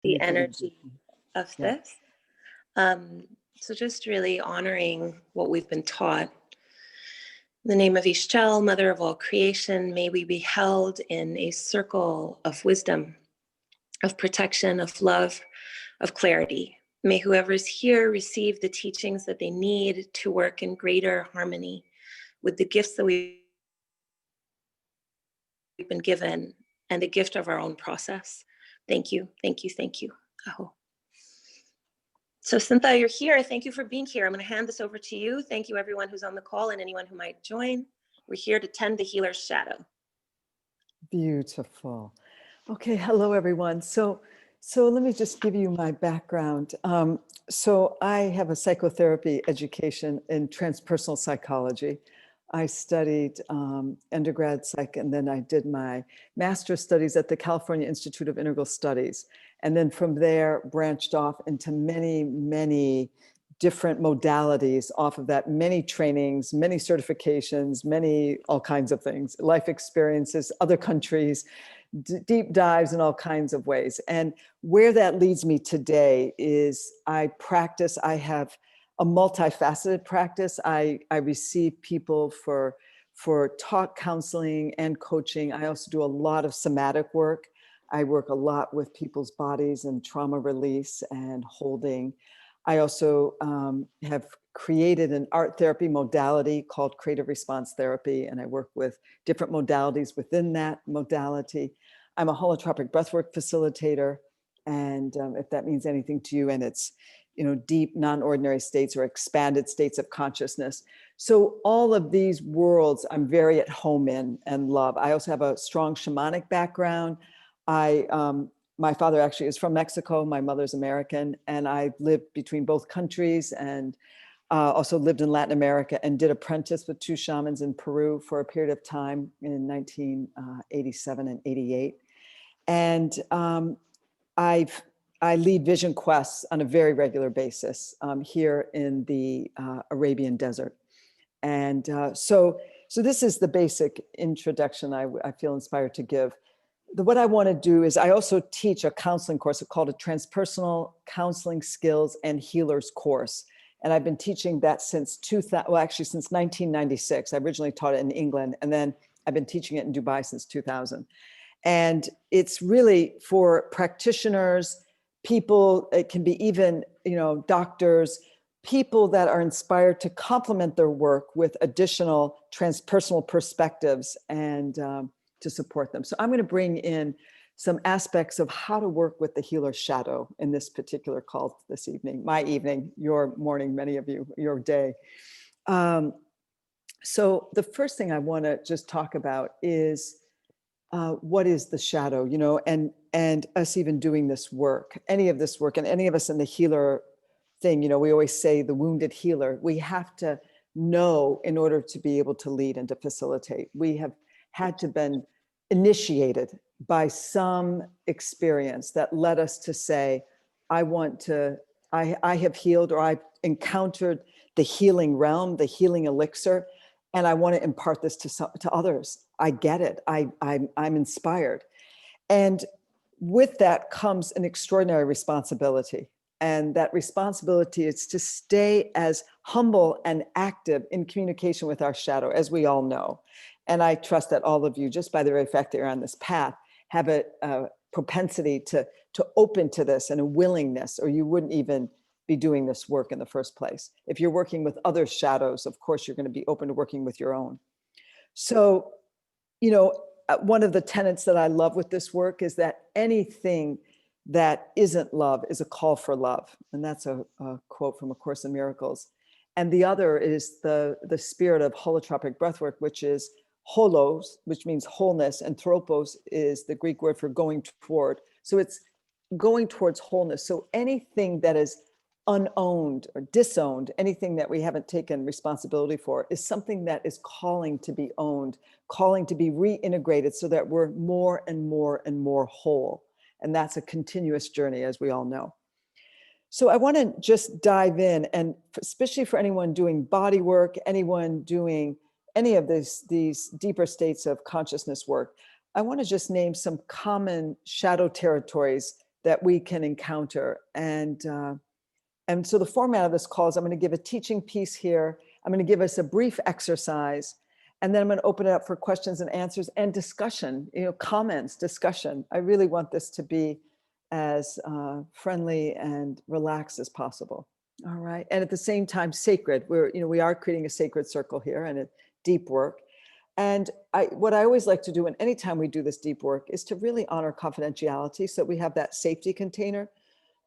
the Energy energy intuition. of Yeah. this. Um, so just really honoring what we've been taught. In the name of Ishtal, Mother of all creation, may we be held in a circle of wisdom, of protection, of love, of clarity. May whoever's here receive the teachings that they need to work in greater harmony with the gifts that we've been given and the gift of our own process. Thank you, thank you, thank you. Aho. So Cynthia, you're here. Thank you for being here. I'm going to hand this over to you. Thank you everyone who's on the call and anyone who might join. We're here to tend the healer's shadow. Beautiful. Okay, hello everyone. So let me just give you my background. So I have a psychotherapy education in transpersonal psychology. I studied undergrad psych, and then I did my master's studies at the California Institute of Integral Studies. And then from there branched off into many, many different modalities off of that, many trainings, many certifications, many all kinds of things, life experiences, other countries, deep dives in all kinds of ways. And where that leads me today is I have a multifaceted practice. I receive people for talk counseling and coaching. I also do a lot of somatic work. I work a lot with people's bodies and trauma release and holding. I also have created an art therapy modality called creative response therapy, and I work with different modalities within that modality. I'm a holotropic breathwork facilitator, and if that means anything to you, and it's deep non-ordinary states or expanded states of consciousness. So all of these worlds I'm very at home in and love. I also have a strong shamanic background. My father actually is from Mexico. My mother's American, and I lived between both countries, and also lived in Latin America and did apprentice with 2 shamans in Peru for a period of time in 1987 and 88. And I lead vision quests on a very regular basis here in the Arabian desert. And so this is the basic introduction I feel inspired to give. What I want to do is I also teach a counseling course called a Transpersonal Counseling Skills and Healers course. And I've been teaching that since 1996. I originally taught it in England, and then I've been teaching it in Dubai since 2000. And it's really for practitioners, people, it can be even, doctors, people that are inspired to complement their work with additional transpersonal perspectives and to support them. So I'm going to bring in some aspects of how to work with the healer's shadow in this particular call this evening, my evening, your morning, many of you, your day. So the first thing I want to just talk about is what is the shadow, and us even doing this work, any of this work, and any of us in the healer thing, we always say the wounded healer, we have to know in order to be able to lead and to facilitate. We have had to been initiated by some experience that led us to say, I have healed, or I've encountered the healing realm, the healing elixir, and I want to impart this to others. I get it. I'm inspired. And with that comes an extraordinary responsibility. And that responsibility is to stay as humble and active in communication with our shadow, as we all know. And I trust that all of you, just by the very fact that you're on this path, have a propensity to open to this and a willingness, or you wouldn't even be doing this work in the first place. If you're working with other shadows, of course, you're going to be open to working with your own. So, one of the tenets that I love with this work is that anything that isn't love is a call for love. And that's a quote from A Course in Miracles. And the other is the spirit of holotropic breathwork, which is holos, which means wholeness, and tropos is the Greek word for going toward. So it's going towards wholeness. So anything that is unowned or disowned, anything that we haven't taken responsibility for, is something that is calling to be owned, calling to be reintegrated so that we're more and more and more whole. And that's a continuous journey, as we all know. So I want to just dive in, and especially for anyone doing body work, anyone doing any of these deeper states of consciousness work, I want to just name some common shadow territories that we can encounter. And so the format of this call is I'm going to give a teaching piece here. I'm going to give us a brief exercise, and then I'm going to open it up for questions and answers and discussion, comments, discussion. I really want this to be as friendly and relaxed as possible. All right. And at the same time, sacred. We are creating a sacred circle here and a deep work. And what I always like to do, and anytime we do this deep work, is to really honor confidentiality so that we have that safety container.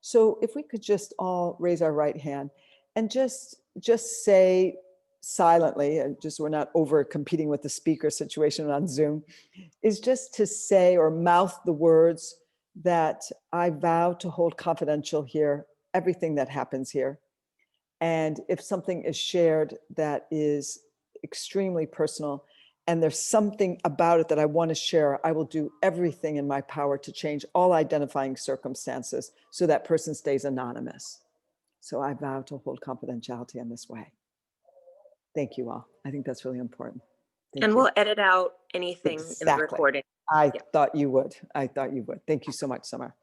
So if we could just all raise our right hand and just say silently, and just we're not over competing with the speaker situation on Zoom, is just to say or mouth the words that I vow to hold confidential here, everything that happens here. And if something is shared that is extremely personal, and there's something about it that I want to share, I will do everything in my power to change all identifying circumstances so that person stays anonymous. So I vow to hold confidentiality in this way. Thank you all. I think that's really important. Thank And you. we'll edit out anything in the Exactly. recording. I Yeah. thought you would. I thought you would. Thank you so much, Summer.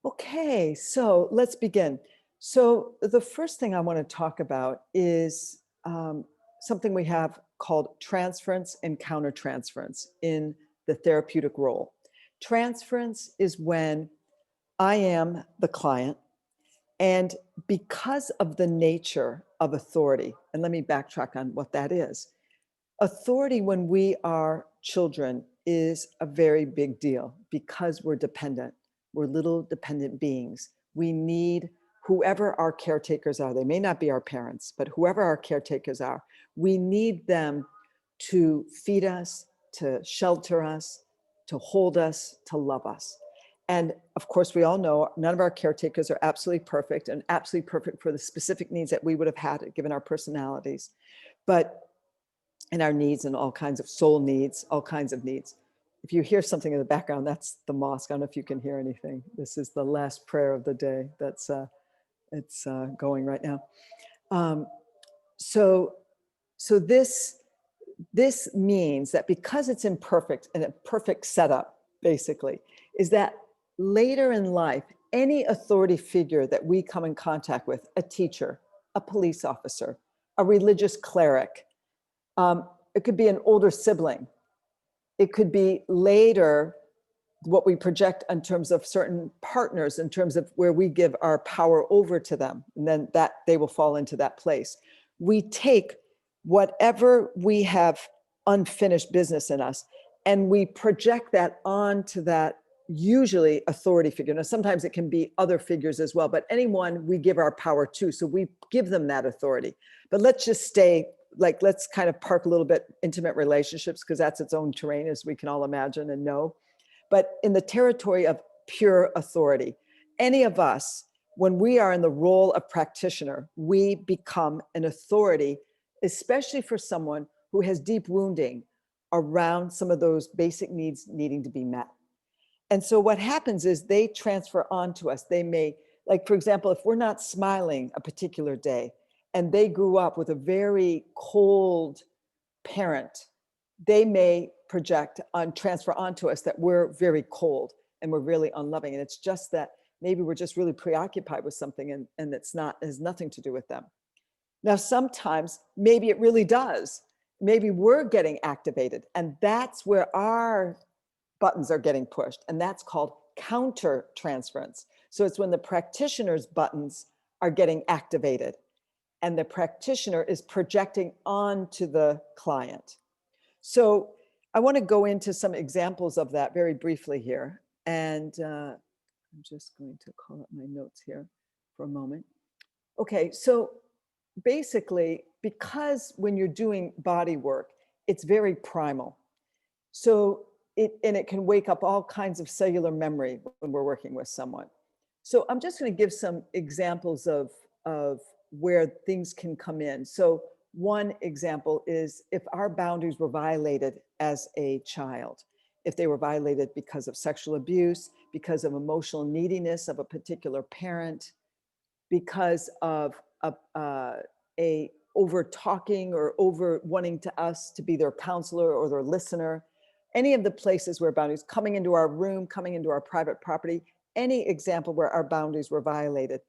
Okay, so let's begin. So the first thing I want to talk about is something we have called transference and countertransference in the therapeutic role. Transference is when I am the client, and because of the nature of authority, and let me backtrack on what that is. Authority when we are children is a very big deal because we're dependent. We're little dependent beings. We need whoever our caretakers are. They may not be our parents, but whoever our caretakers are, we need them to feed us, to shelter us, to hold us, to love us. And of course, we all know none of our caretakers are absolutely perfect and absolutely perfect for the specific needs that we would have had given our personalities. And our needs and all kinds of soul needs, all kinds of needs. If you hear something in the background, that's the mosque. I don't know if you can hear anything. This is the last prayer of the day. It's going right now. So this means that because it's imperfect and a perfect setup, basically, is that later in life, any authority figure that we come in contact with, a teacher, a police officer, a religious cleric, it could be an older sibling. It could be later what we project in terms of certain partners, in terms of where we give our power over to them, and then that they will fall into that place. We take whatever we have unfinished business in us, and we project that onto that usually authority figure. Now, sometimes it can be other figures as well, but anyone we give our power to, so we give them that authority. But let's just stay, let's kind of park a little bit intimate relationships, because that's its own terrain, as we can all imagine and know. But in the territory of pure authority, any of us, when we are in the role of practitioner, we become an authority, especially for someone who has deep wounding around some of those basic needs needing to be met. And so what happens is they transfer onto us. They may, for example, if we're not smiling a particular day, and they grew up with a very cold parent, they may transfer onto us that we're very cold and we're really unloving. And it's just that maybe we're just really preoccupied with something, and has nothing to do with them. Now, sometimes maybe it really does. Maybe we're getting activated, and that's where our buttons are getting pushed. And that's called counter transference. So it's when the practitioner's buttons are getting activated and the practitioner is projecting onto the client. So I want to go into some examples of that very briefly here. And I'm just going to call up my notes here for a moment. Okay, so basically, because when you're doing body work, it's very primal. So it can wake up all kinds of cellular memory when we're working with someone. So I'm just going to give some examples of where things can come in. So one example is if our boundaries were violated as a child, if they were violated because of sexual abuse, because of emotional neediness of a particular parent, because of a over talking or over wanting to us to be their counselor or their listener, any of the places where boundaries, coming into our room, coming into our private property, any example where our boundaries were violated,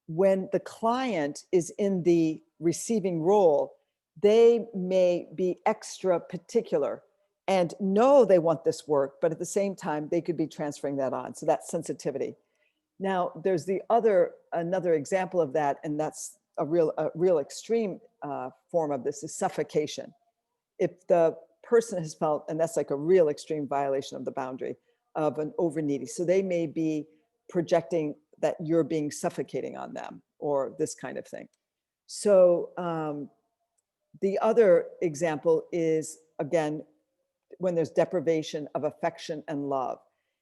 when the client is in the receiving role, they may be extra particular and know they want this work, but at the same time, they could be transferring that on. So that's sensitivity. Now, there's another example of that, and that's a real extreme form of this, is suffocation. If the person has felt, and that's like a real extreme violation of the boundary of an over needy. So they may be projecting that you're being suffocating on them or this kind of thing. So the other example is, again, when there's deprivation of affection and love.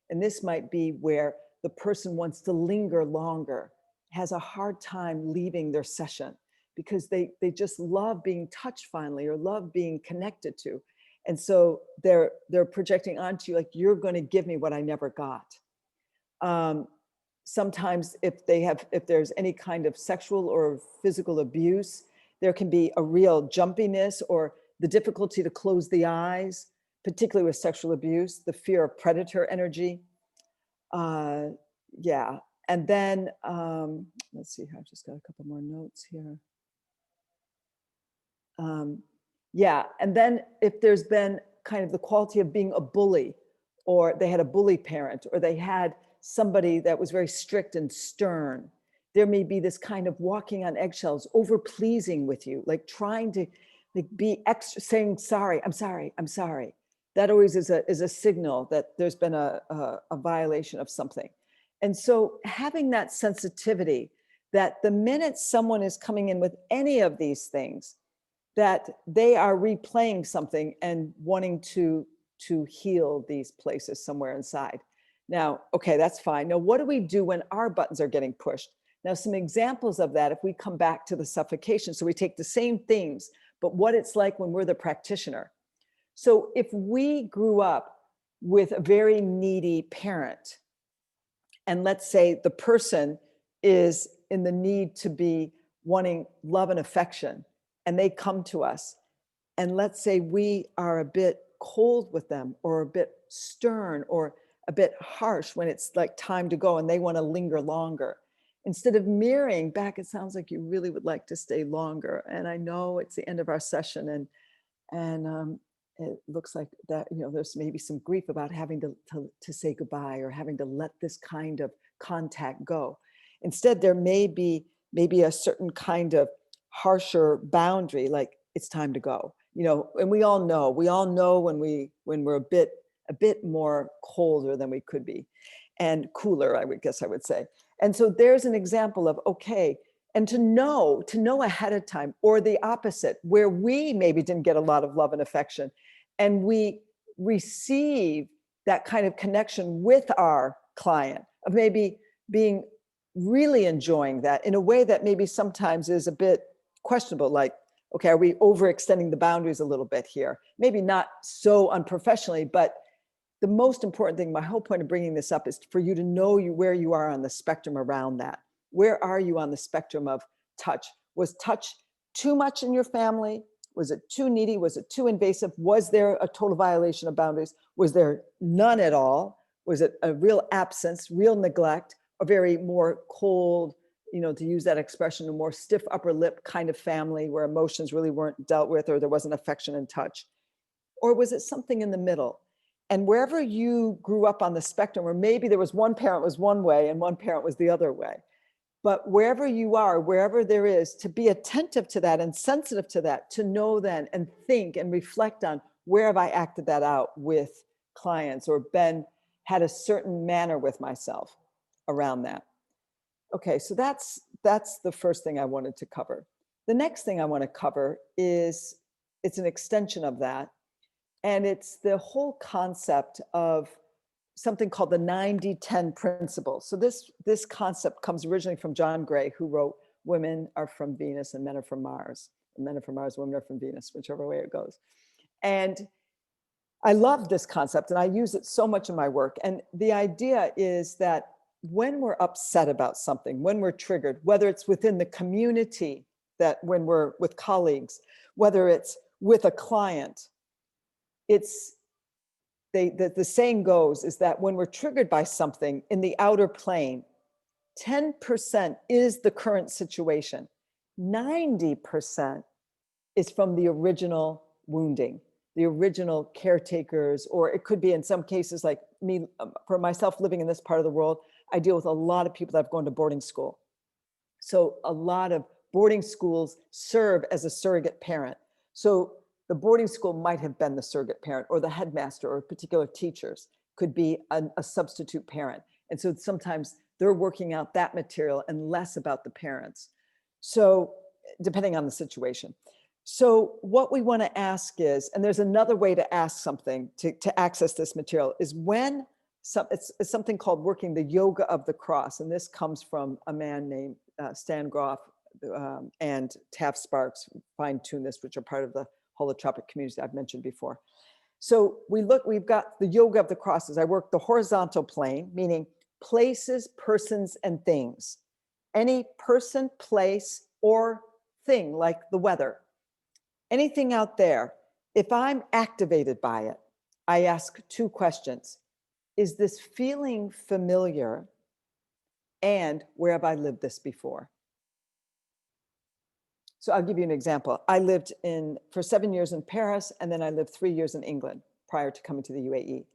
And this might be where the person wants to linger longer, has a hard time leaving their session because they just love being touched finally, or love being connected to. And so they're projecting onto you like, you're going to give me what I never got. Sometimes if there's any kind of sexual or physical abuse, there can be a real jumpiness or the difficulty to close the eyes, particularly with sexual abuse, the fear of predator energy. Yeah. And then, let's see, I've just got a couple more notes here. Yeah. And then if there's been kind of the quality of being a bully, or they had a bully parent, or they had somebody that was very strict and stern, there may be this kind of walking on eggshells, over pleasing with you, like trying to be extra, saying, sorry, I'm sorry, I'm sorry. That always is a signal that there's been a violation of something. And so having that sensitivity, that the minute someone is coming in with any of these things, that they are replaying something and wanting to heal these places somewhere inside. Now, okay, that's fine. Now, what do we do when our buttons are getting pushed? Now, some examples of that, if we come back to the suffocation, so we take the same things, but what it's like when we're the practitioner. So if we grew up with a very needy parent, and let's say the person is in the need to be wanting love and affection, and they come to us, and let's say we are a bit cold with them, or a bit stern, or a bit harsh when it's like time to go and they want to linger longer. Instead of mirroring back, it sounds like you really would like to stay longer. And I know it's the end of our session, and it looks like that, there's maybe some grief about having to say goodbye, or having to let this kind of contact go. Instead, there may be maybe a certain kind of harsher boundary, like it's time to go, and we all know when we're a bit more colder than we could be, and cooler, I would say. And so there's an example of, okay, and to know ahead of time, or the opposite, where we maybe didn't get a lot of love and affection, and we receive that kind of connection with our client, of maybe being really enjoying that in a way that maybe sometimes is a bit questionable, like, okay, are we overextending the boundaries a little bit here? Maybe not so unprofessionally, but the most important thing, my whole point of bringing this up, is for you to know where you are on the spectrum around that. Where are you on the spectrum of touch? Was touch too much in your family? Was it too needy? Was it too invasive? Was there a total violation of boundaries? Was there none at all? Was it a real absence, real neglect, a very more cold, to use that expression, a more stiff upper lip kind of family where emotions really weren't dealt with, or there wasn't affection and touch? Or was it something in the middle? And wherever you grew up on the spectrum, or maybe there was one parent was one way and one parent was the other way, but wherever you are, wherever there is, to be attentive to that and sensitive to that, to know then and think and reflect on, where have I acted that out with clients, or had a certain manner with myself around that. Okay, so that's the first thing I wanted to cover. The next thing I want to cover is, it's an extension of that, and it's the whole concept of something called the 90-10 principle. So this concept comes originally from John Gray, who wrote Women Are From Venus and Men Are From Mars. Men are from Mars, women are from Venus, whichever way it goes. And I love this concept, and I use it so much in my work. And the idea is that when we're upset about something, when we're triggered, whether it's within the community, that when we're with colleagues, whether it's with a client, it's the saying goes is that when we're triggered by something in the outer plane, 10% is the current situation. 90% is from the original wounding, the original caretakers, or it could be in some cases like me, for myself living in this part of the world, I deal with a lot of people that have gone to boarding school. So a lot of boarding schools serve as a surrogate parent. So the boarding school might have been the surrogate parent, or the headmaster, or particular teachers could be a substitute parent. And so sometimes they're working out that material and less about the parents. So depending on the situation. So what we want to ask is, and there's another way to ask something to access this material, is when it's something called working the yoga of the cross. And this comes from a man named Stan Grof and Taft Sparks fine-tune this, which are part of the holotropic community I've mentioned before. So we've got the yoga of the crosses. I work the horizontal plane, meaning places, persons, and things. Any person, place, or thing, like the weather. Anything out there, if I'm activated by it, I ask two questions. Is this feeling familiar? And where have I lived this before? So I'll give you an example. I lived for 7 years in Paris, and then I lived 3 years in England prior to coming to the UAE.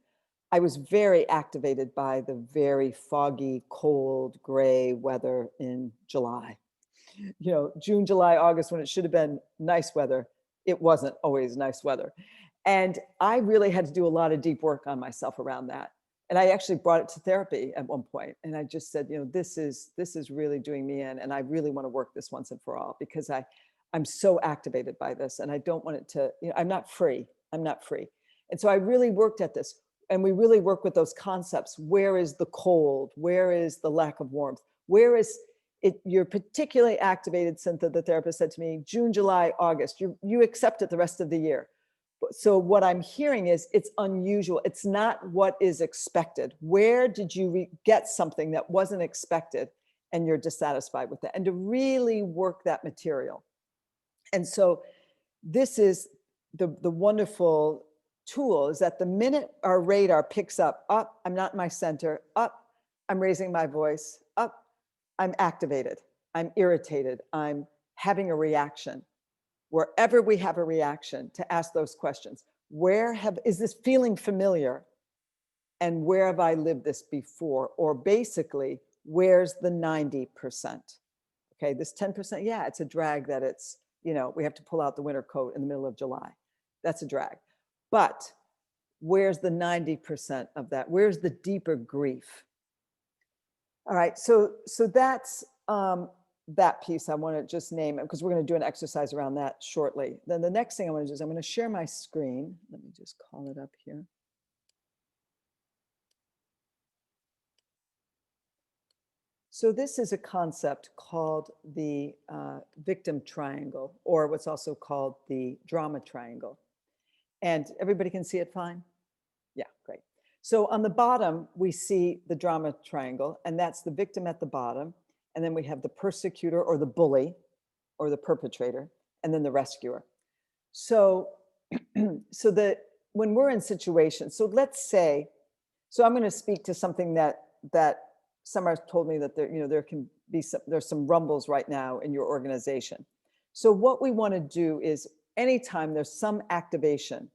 I was very activated by the very foggy, cold, gray weather in July. You know, June, July, August, when it should have been nice weather, it wasn't always nice weather. And I really had to do a lot of deep work on myself around that. And I actually brought it to therapy at one point. And I just said, you know, this is really doing me in. And I really want to work this once and for all, because I'm so activated by this. And I don't want it to, you know, I'm not free. And so I really worked at this. And we really work with those concepts. Where is the cold? Where is the lack of warmth? Where is it? You're particularly activated, Cynthia, the therapist said to me, June, July, August. You accept it the rest of the year. So what I'm hearing is it's unusual. It's not what is expected. Where did you get something that wasn't expected and you're dissatisfied with it? And to really work that material. And so this is the wonderful tool, is that the minute our radar picks up, I'm not in my center, I'm raising my voice, I'm activated, I'm irritated, I'm having a reaction. Wherever we have a reaction, to ask those questions. Is this feeling familiar? And where have I lived this before? Or basically, where's the 90%? Okay, this 10%, yeah, it's a drag that it's, you know, we have to pull out the winter coat in the middle of July. That's a drag. But where's the 90% of that? Where's the deeper grief? All right, so that's that piece. I want to just name it because we're going to do an exercise around that shortly. Then the next thing I want to do is I'm going to share my screen. Let me just call it up here. So this is a concept called the victim triangle, or what's also called the drama triangle. And everybody can see it fine? Yeah, great. So on the bottom, we see the drama triangle, and that's the victim at the bottom. And then we have the persecutor or the bully or the perpetrator, and then the rescuer. So, when we're in situations, so let's say, so I'm going to speak to something that Summer told me that there can be there's some rumbles right now in your organization. So what we want to do is anytime there's some activation,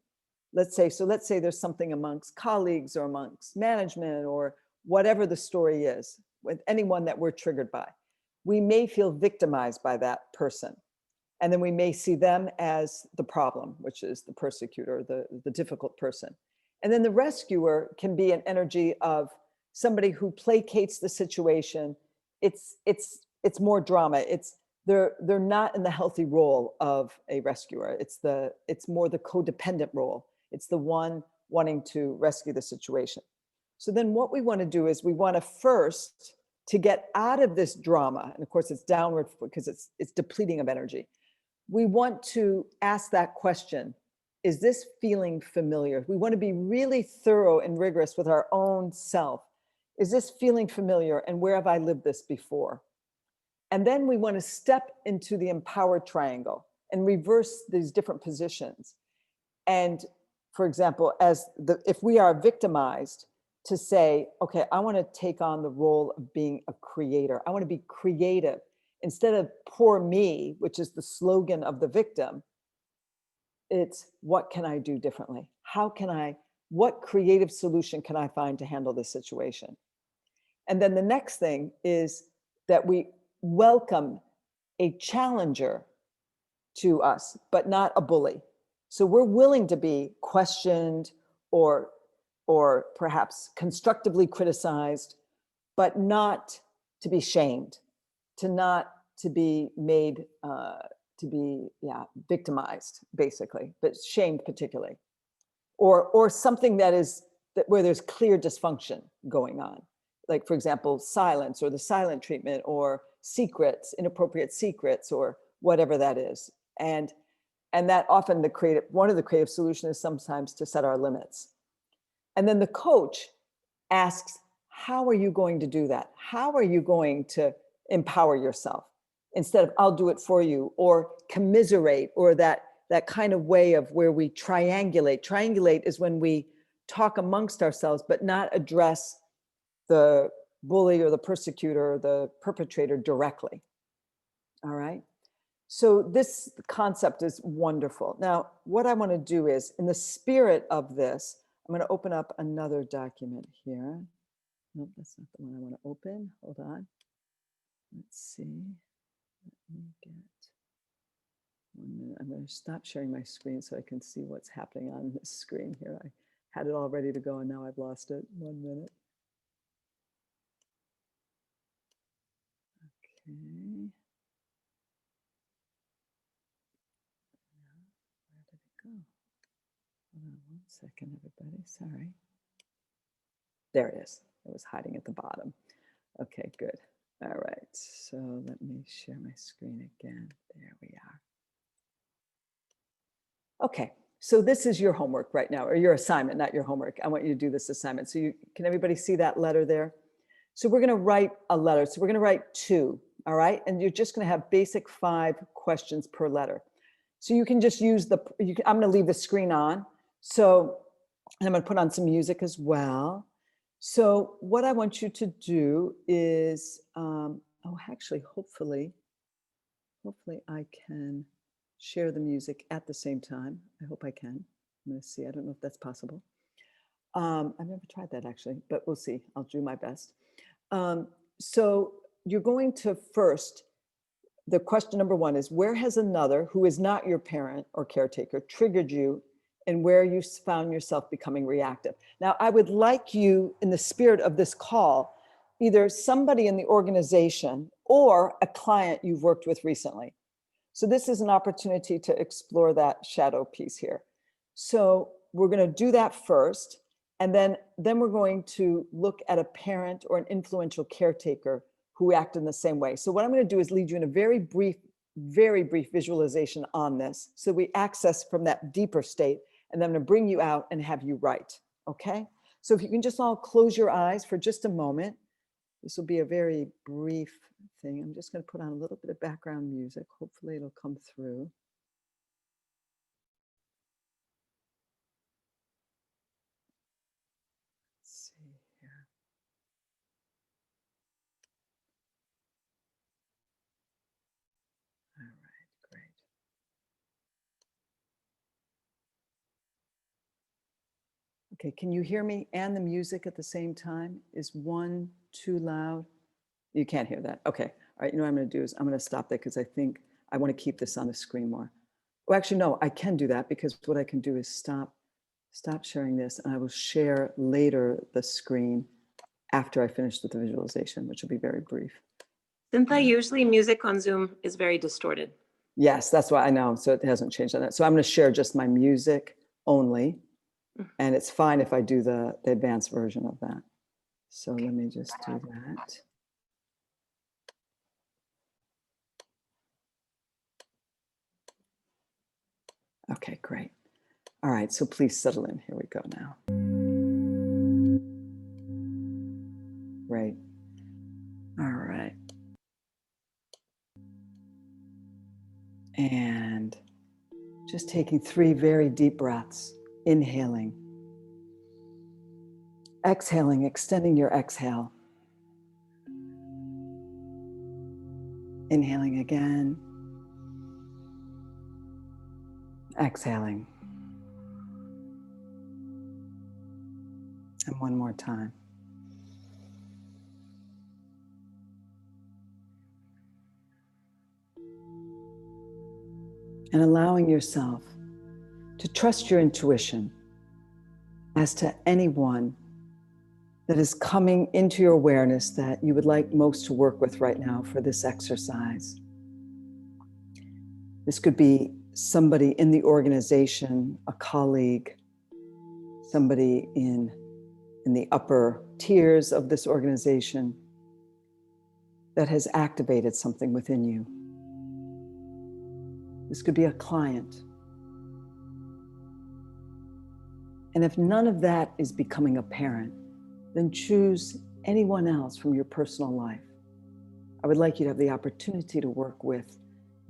let's say there's something amongst colleagues or amongst management or whatever the story is, with anyone that we're triggered by, we may feel victimized by that person. And then we may see them as the problem, which is the persecutor, the difficult person. And then the rescuer can be an energy of somebody who placates the situation. It's more drama. They're not in the healthy role of a rescuer. It's more the codependent role. It's the one wanting to rescue the situation. So then what we want to do is we want to first, to get out of this drama, and of course it's downward because it's depleting of energy. We want to ask that question, is this feeling familiar? We want to be really thorough and rigorous with our own self. Is this feeling familiar, and where have I lived this before? And then we want to step into the empowered triangle and reverse these different positions. And for example, if we are victimized, to say, okay, I want to take on the role of being a creator. I want to be creative. Instead of poor me, which is the slogan of the victim, it's what can I do differently? What creative solution can I find to handle this situation? And then the next thing is that we welcome a challenger to us, but not a bully. So we're willing to be questioned or perhaps constructively criticized, but not to be shamed, not to be made to be victimized, basically, but shamed particularly, or something where there's clear dysfunction going on, like for example silence or the silent treatment or secrets, inappropriate secrets, or whatever that is. And that often one of the creative solutions is sometimes to set our limits. And then the coach asks, how are you going to do that? How are you going to empower yourself? Instead of I'll do it for you, or commiserate, or that kind of way of where we triangulate. Triangulate is when we talk amongst ourselves, but not address the bully or the persecutor or the perpetrator directly. All right. So this concept is wonderful. Now, what I want to do is, in the spirit of this, I'm going to open up another document here. Nope, that's not the one I want to open. Hold on. Let's see. Let me get 1 minute. I'm going to stop sharing my screen so I can see what's happening on this screen here. I had it all ready to go and now I've lost it. 1 minute. Okay. Where did it go? Hold on 1 second, everybody. Sorry. There it is. It was hiding at the bottom. Okay, good. All right. So let me share my screen again. There we are. Okay. So this is your homework right now, or your assignment, not your homework. I want you to do this assignment. So can everybody see that letter there? So we're going to write a letter. So we're going to write 2. All right. And you're just going to have basic 5 questions per letter. So you can just use I'm going to leave the screen on. So, and I'm going to put on some music as well. So what I want you to do is, actually, hopefully I can share the music at the same time. I hope I can. I'm going to see. I don't know if that's possible. I've never tried that actually, but we'll see. I'll do my best. So you're going to first, the question number 1 is, where has another who is not your parent or caretaker triggered you, and where you found yourself becoming reactive? Now, I would like you, in the spirit of this call, either somebody in the organization or a client you've worked with recently. So this is an opportunity to explore that shadow piece here. So we're going to do that first, and then we're going to look at a parent or an influential caretaker who act in the same way. So what I'm going to do is lead you in a very brief visualization on this, so we access from that deeper state, and then I'm going to bring you out and have you write. Okay? So if you can just all close your eyes for just a moment. This will be a very brief thing. I'm just going to put on a little bit of background music. Hopefully it'll come through. Let's see here. All right, great. Okay, can you hear me and the music at the same time? Is one too loud? You can't hear that. Okay. All right. You know what I'm going to do is I'm going to stop that because I think I want to keep this on the screen more. Well, actually, no, I can do that, because what I can do is stop sharing this, and I will share later the screen after I finish with the visualization, which will be very brief. Cynthia, usually music on Zoom is very distorted. Yes, that's why I know. So it hasn't changed on that. So I'm going to share just my music only. And it's fine if I do the advanced version of that. So let me just do that. Okay, great. All right, so please settle in. Here we go now. Great. All right. And just taking 3 very deep breaths. Inhaling. Exhaling, extending your exhale. Inhaling again. Exhaling. And one more time. And allowing yourself to trust your intuition as to anyone that is coming into your awareness that you would like most to work with right now for this exercise. This could be somebody in the organization, a colleague, somebody in the upper tiers of this organization that has activated something within you. This could be a client. And if none of that is becoming apparent, then choose anyone else from your personal life. I would like you to have the opportunity to work with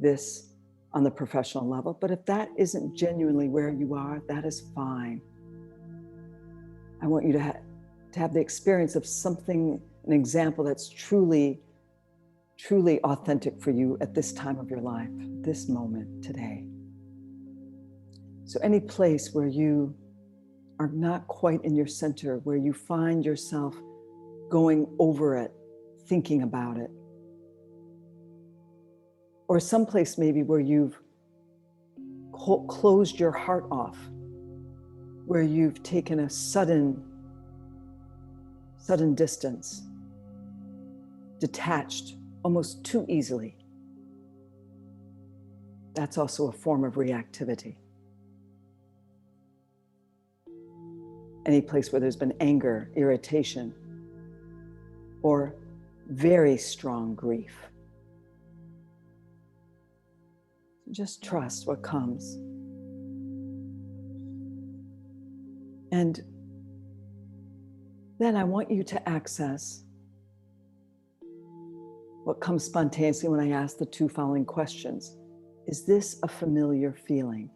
this on the professional level, but if that isn't genuinely where you are, that is fine. I want you to have the experience of something, an example that's truly authentic for you at this time of your life, this moment today. So any place where you are not quite in your center, where you find yourself going over it, thinking about it, or someplace maybe where you've closed your heart off, where you've taken a sudden distance, detached almost too easily. That's also a form of reactivity. Any place where there's been anger, irritation, or very strong grief. Just trust what comes. And then I want you to access what comes spontaneously when I ask the two following questions. Is this a familiar feeling?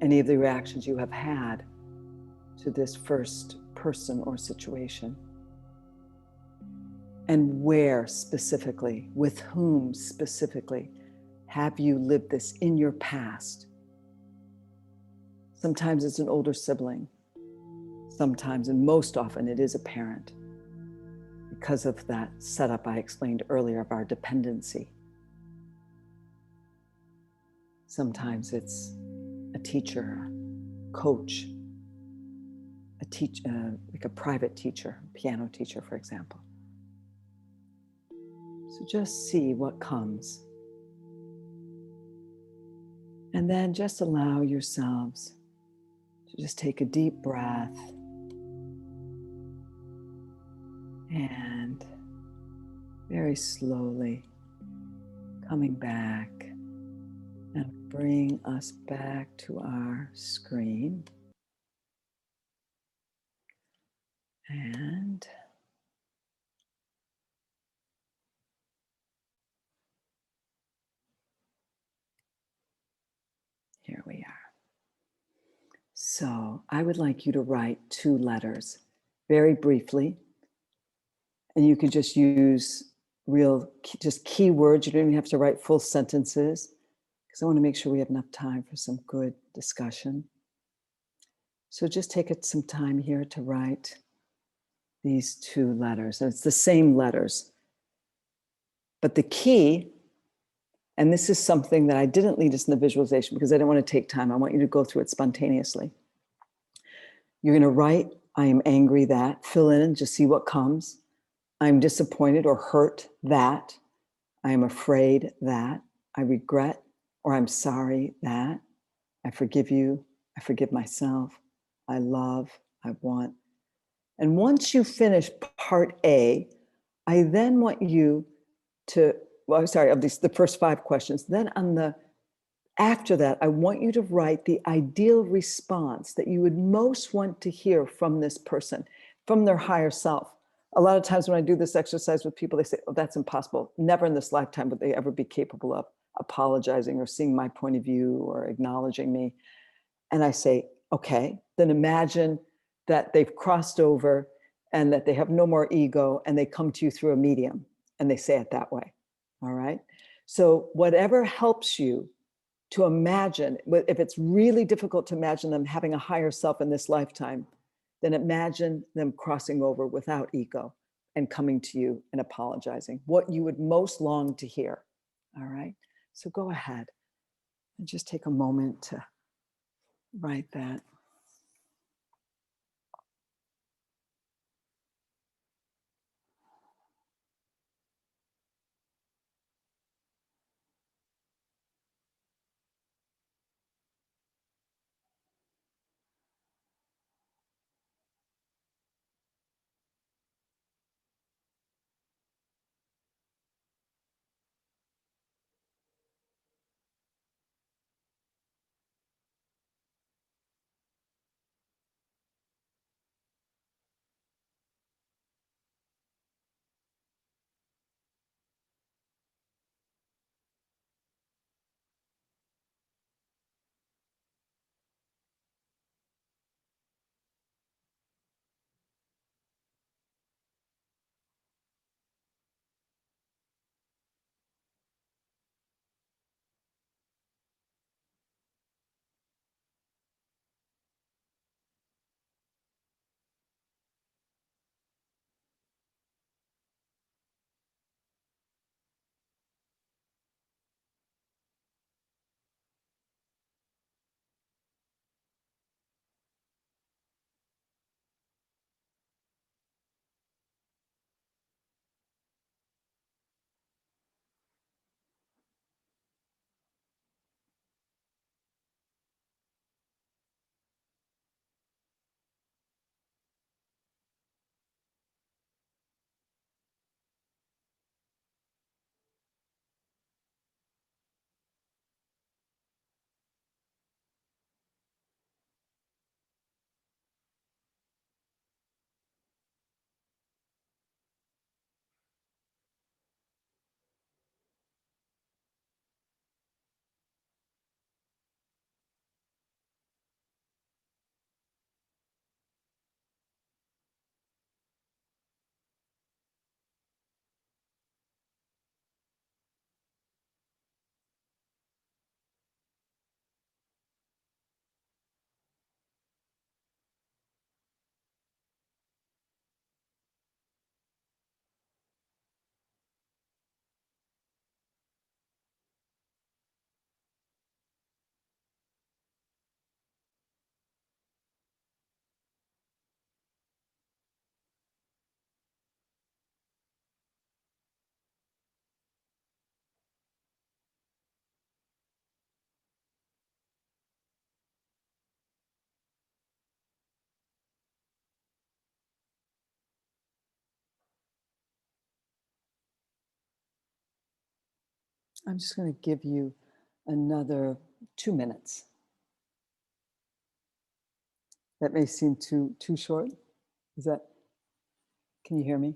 Any of the reactions you have had to this first person or situation? And where specifically, with whom specifically, have you lived this in your past? Sometimes it's an older sibling. Sometimes, and most often, it is a parent, because of that setup I explained earlier of our dependency. Sometimes it's a teacher, coach, like a private teacher, piano teacher, for example. So just see what comes. And then just allow yourselves to just take a deep breath and very slowly coming back and bring us back to our screen. And here we are. So I would like you to write 2 letters very briefly. And you could just use just keywords. You don't even have to write full sentences, because I want to make sure we have enough time for some good discussion. So just take some time here to write these 2 letters. And it's the same letters. But the key, and this is something that I didn't lead us in the visualization because I didn't want to take time. I want you to go through it spontaneously. You're going to write, I am angry that, fill in and just see what comes. I'm disappointed or hurt that. I am afraid that. I regret or I'm sorry that. I forgive you. I forgive myself. I love. I want. And once you finish part A, I then want you to, of the first 5 questions. Then after that, I want you to write the ideal response that you would most want to hear from this person, from their higher self. A lot of times when I do this exercise with people, they say, oh, that's impossible. Never in this lifetime would they ever be capable of. apologizing or seeing my point of view or acknowledging me. And I say, okay, then imagine that they've crossed over and that they have no more ego and they come to you through a medium and they say it that way. All right. So, whatever helps you to imagine, if it's really difficult to imagine them having a higher self in this lifetime, then imagine them crossing over without ego and coming to you and apologizing, what you would most long to hear. All right. So, go ahead and just take a moment to write that. I'm just going to give you another 2 minutes. That may seem too short. Is that, can you hear me?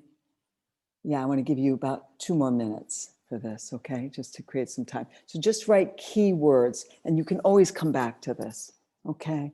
Yeah, I want to give you about 2 more minutes for this, okay? Just to create some time. So just write key words and you can always come back to this, okay?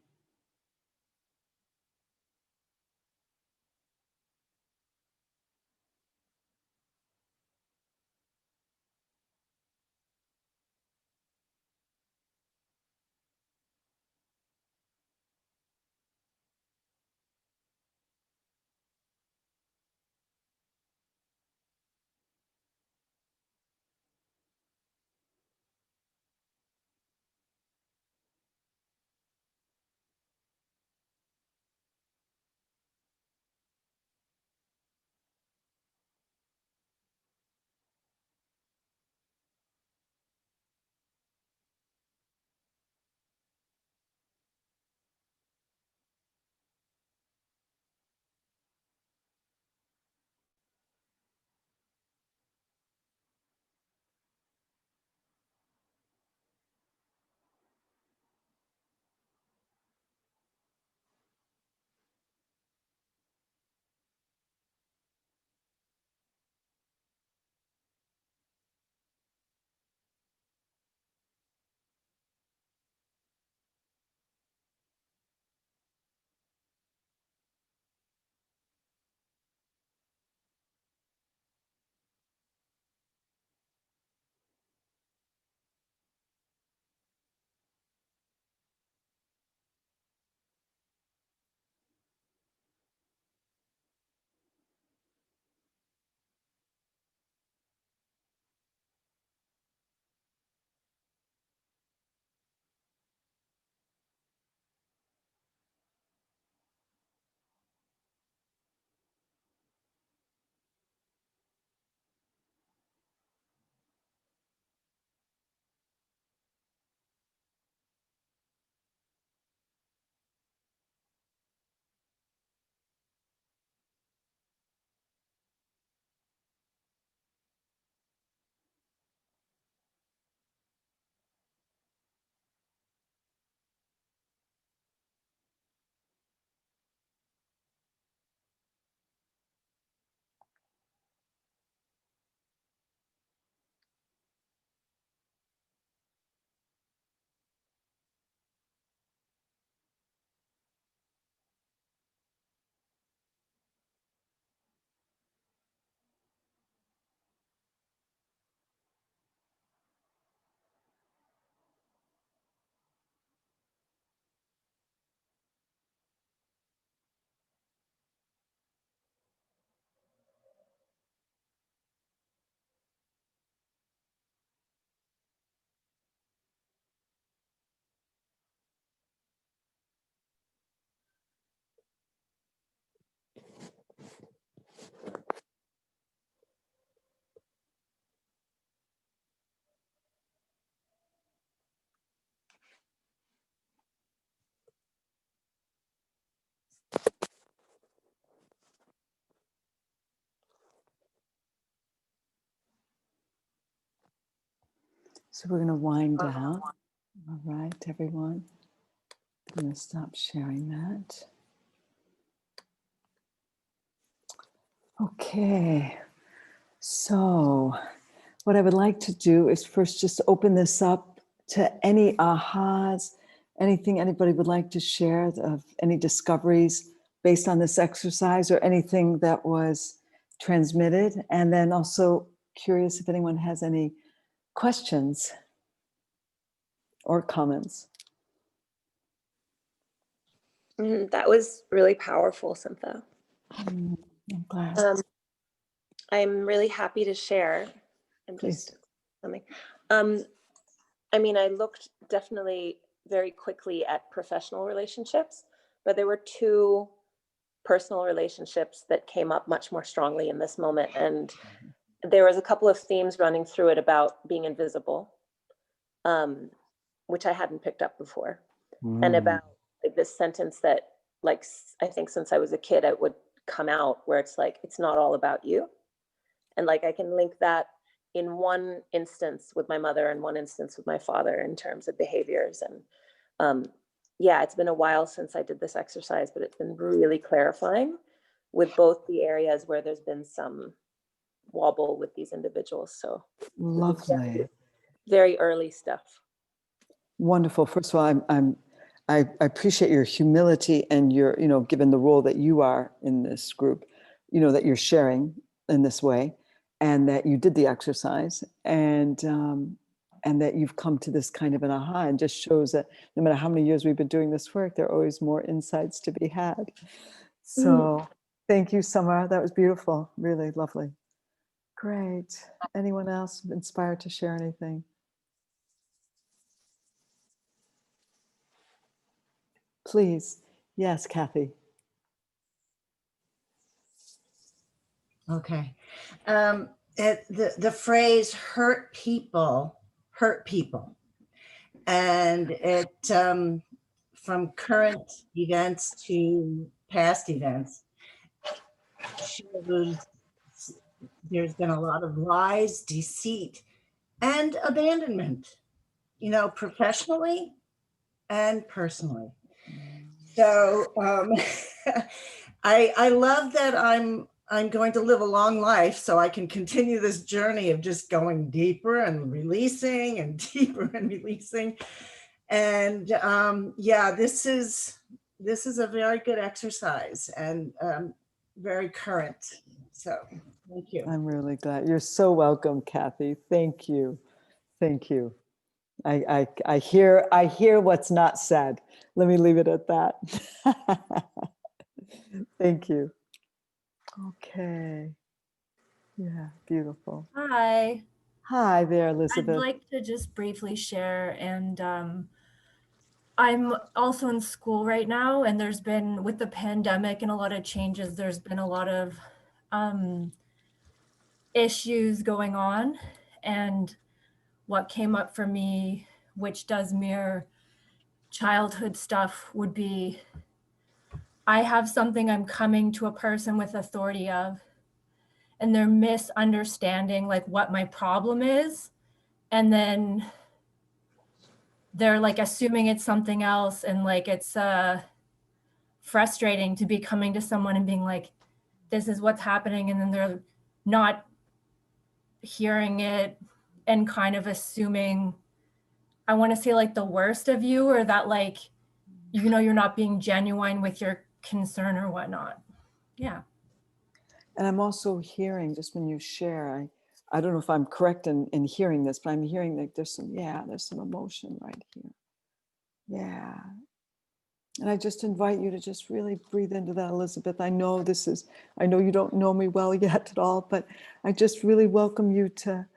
So we're going to wind down. All right, everyone. I'm going to stop sharing that. Okay. So what I would like to do is first just open this up to any ahas, anything anybody would like to share of any discoveries based on this exercise or anything that was transmitted. And then also curious if anyone has any questions or comments. That was really powerful, Cynthia. I'm glad. I'm really happy to share. I'm Please. just something. I mean, I looked definitely very quickly at professional relationships, but there were two personal relationships that came up much more strongly in this moment. And there was a couple of themes running through it about being invisible, which I hadn't picked up before. And about like this sentence that, like, I think since I was a kid, it would come out where it's like, it's not all about you. And like, I can link that in one instance with my mother and one instance with my father in terms of behaviors. And yeah, it's been a while since I did this exercise, but it's been really clarifying with both the areas where there's been some wobble with these individuals. So Lovely. very early stuff. Wonderful. First of all, I appreciate your humility and your, you know, given the role that you are in this group, you know, that you're sharing in this way, and that you did the exercise, and that you've come to this kind of an aha, and just shows that no matter how many years we've been doing this work, there are always more insights to be had. So thank you, Samara. That was beautiful. Really lovely. Great. Anyone else inspired to share anything? Please. Yes, Kathy. Okay. The phrase hurt people. And it, from current events to past events, shows there's been a lot of lies, deceit, and abandonment, you know, professionally and personally. So I love that I'm going to live a long life so I can continue this journey of just going deeper and releasing and deeper and releasing. And yeah, this is a very good exercise and very current. So thank you. I'm really glad. You're so welcome, Kathy. Thank you. Thank you. I hear what's not said. Let me leave it at that. Thank you. Okay. Yeah, beautiful. Hi. Hi there, I'd Elizabeth. like to just briefly share, and I'm also in school right now, and there's been, with the pandemic and a lot of changes, there's been a lot of issues going on. And what came up for me, which does mirror childhood stuff, would be I have something I'm coming to a person with authority of, and they're misunderstanding like what my problem is. And then they're like assuming it's something else, and like it's frustrating to be coming to someone and being like, this is what's happening, and then they're not hearing it and kind of assuming, I want to say like the worst of you, or that like, you know, you're not being genuine with your concern or whatnot. Yeah. And I'm also hearing, just when you share, I don't know if I'm correct in hearing this, but I'm hearing that there's some emotion right here. Yeah. And I just invite you to just really breathe into that, Elizabeth. I know you don't know me well yet at all, but I just really welcome you to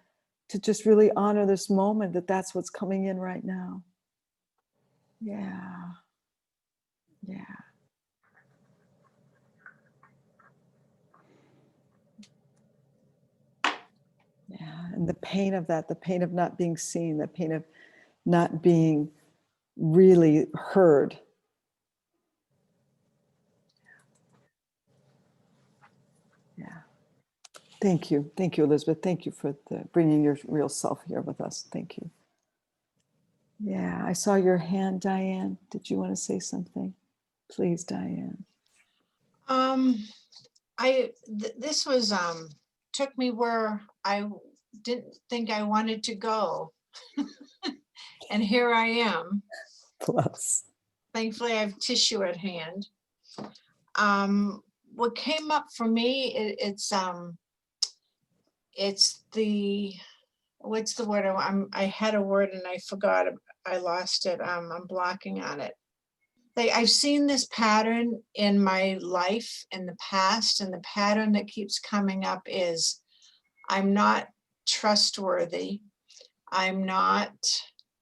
just really honor this moment, that's what's coming in right now. Yeah. Yeah. Yeah. And the pain of that, the pain of not being seen, the pain of not being really heard. Yeah. Thank you. Thank you, Elizabeth. Thank you for bringing your real self here with us. Thank you. Yeah, I saw your hand, Diane. Did you want to say something? Please, Diane. This was, took me where I didn't think I wanted to go. And here I am. Plus. Thankfully, I have tissue at hand. What came up for me, it's the, what's the word? I had a word and I forgot, I lost it. I'm blocking on it. Like, I've seen this pattern in my life in the past, and the pattern that keeps coming up is I'm not trustworthy. I'm not